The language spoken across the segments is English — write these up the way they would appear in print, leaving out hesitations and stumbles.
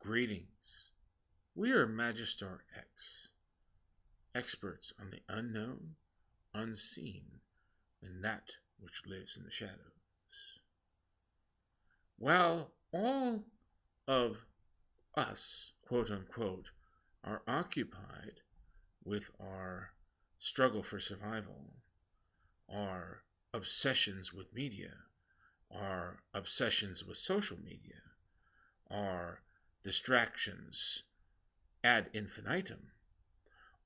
Greetings. We are Majistar X, experts on the unknown, unseen, and that which lives in the shadows. While all of us, quote unquote, are occupied with our struggle for survival, our obsessions with media, our obsessions with social media, our distractions ad infinitum.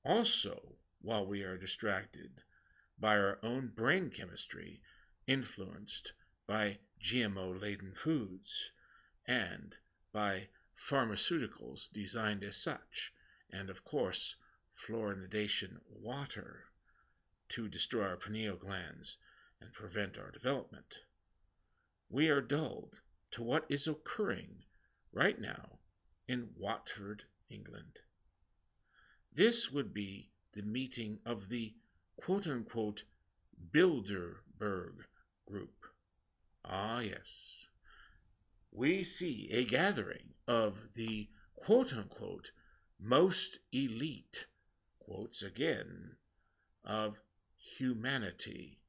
Also, while we are distracted by our own brain chemistry influenced by GMO-laden foods and by pharmaceuticals designed as such, and of course, fluoridation water to destroy our pineal glands and prevent our development, we are dulled to what is occurring right now in Watford, England. This would be the meeting of the quote-unquote Bilderberg group. Ah, yes. We see a gathering of the quote-unquote most elite, quotes again, of humanity,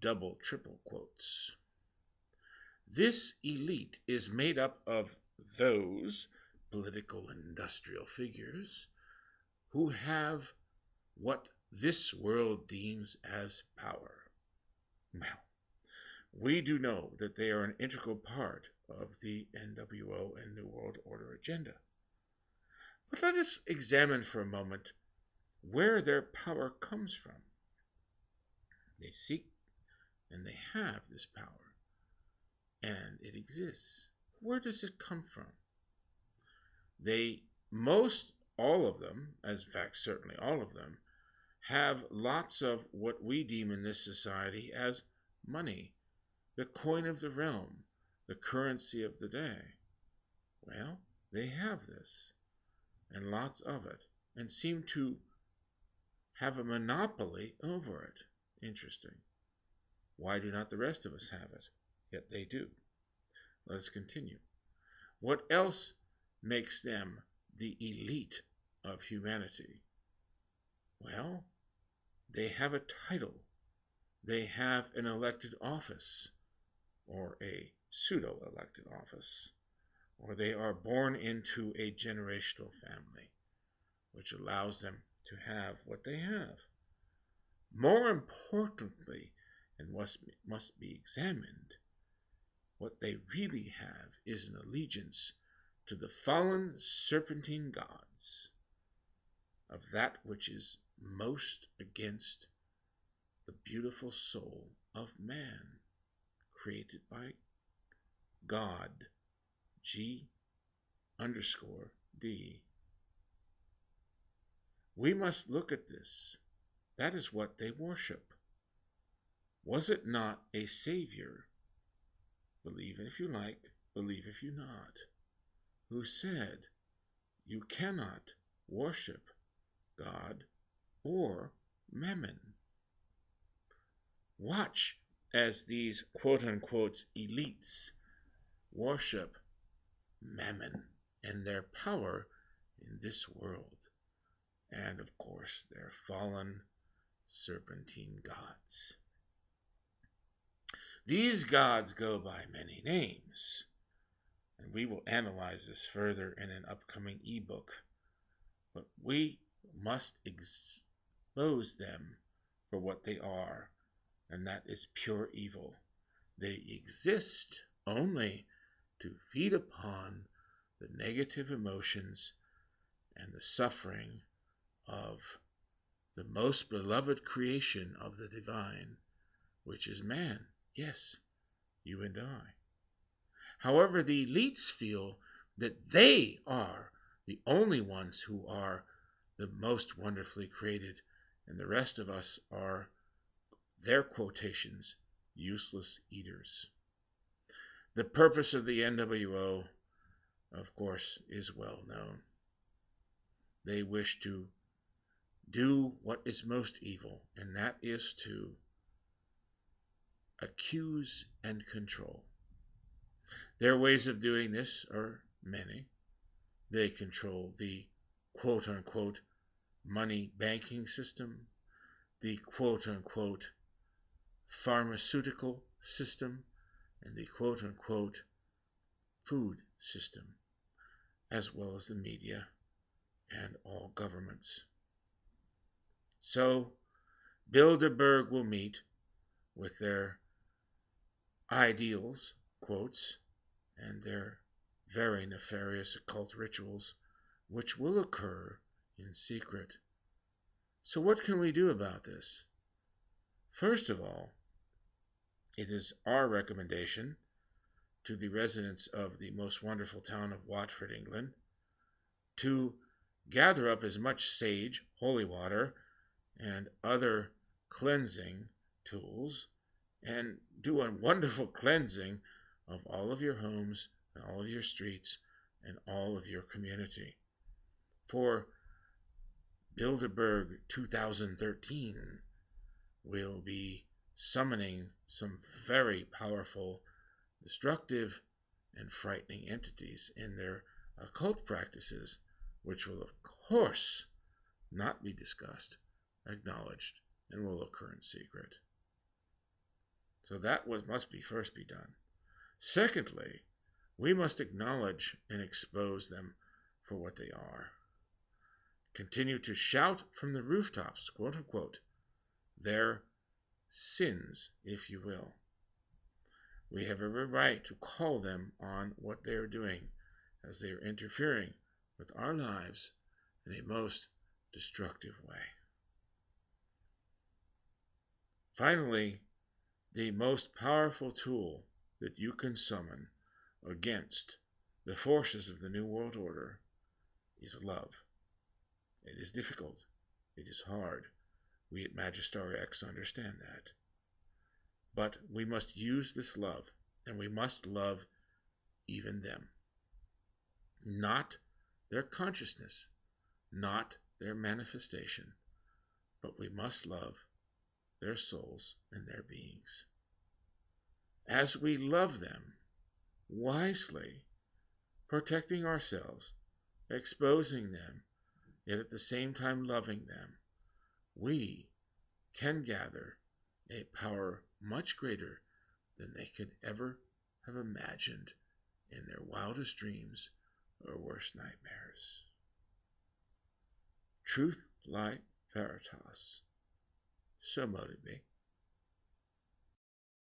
double, triple quotes. This elite is made up of those political and industrial figures who have what this world deems as power. Well, we do know that they are an integral part of the NWO and New World Order agenda. But let us examine for a moment where their power comes from. They seek and they have this power, and it exists. Where does it come from? All of them, as in fact certainly all of them, have lots of what we deem in this society as money, the coin of the realm, the currency of the day. Well, they have this, and lots of it, and seem to have a monopoly over it. Interesting. Why do not the rest of us have it? Yet they do. Let's continue. What else makes them the elite of humanity? Well, they have a title. They have an elected office, or a pseudo-elected office, or they are born into a generational family, which allows them to have what they have. More importantly, and must be examined, what they really have is an allegiance to the fallen serpentine gods of that which is most against the beautiful soul of man, created by God, G_D. We must look at this. That is what they worship. Was it not a Savior, believe it if you like, believe if you not, who said, you cannot worship God or mammon? Watch as these quote-unquote elites worship mammon and their power in this world, and of course their fallen serpentine gods. These gods go by many names, and we will analyze this further in an upcoming ebook, but we must expose them for what they are, and that is pure evil. They exist only to feed upon the negative emotions and the suffering of the most beloved creation of the divine, which is man. Yes, you and I. However, the elites feel that they are the only ones who are the most wonderfully created, and the rest of us are, their quotations, useless eaters. The purpose of the NWO, of course, is well known. They wish to do what is most evil, and that is to accuse and control. Their ways of doing this are many. They control the quote-unquote money banking system, the quote-unquote pharmaceutical system, and the quote-unquote food system, as well as the media and all governments. So, Bilderberg will meet with their ideals, quotes, and their very nefarious occult rituals, which will occur in secret. So what can we do about this? First of all, it is our recommendation to the residents of the most wonderful town of Watford, England, to gather up as much sage, holy water, and other cleansing tools, and do a wonderful cleansing of all of your homes and all of your streets and all of your community. For Bilderberg 2013 will be summoning some very powerful, destructive, and frightening entities in their occult practices, which will, of course, not be discussed, acknowledged, and will occur in secret. So that must first be done. Secondly, we must acknowledge and expose them for what they are. Continue to shout from the rooftops, quote unquote, their sins, if you will. We have every right to call them on what they are doing, as they are interfering with our lives in a most destructive way. Finally, the most powerful tool that you can summon against the forces of the New World Order is love. It is difficult. It is hard. We at Majistar X understand that. But we must use this love, and we must love even them. Not their consciousness, not their manifestation, but we must love their souls and their beings. As we love them, wisely, protecting ourselves, exposing them, yet at the same time loving them, we can gather a power much greater than they could ever have imagined in their wildest dreams or worst nightmares. Truth, light, Veritas. So mote it be.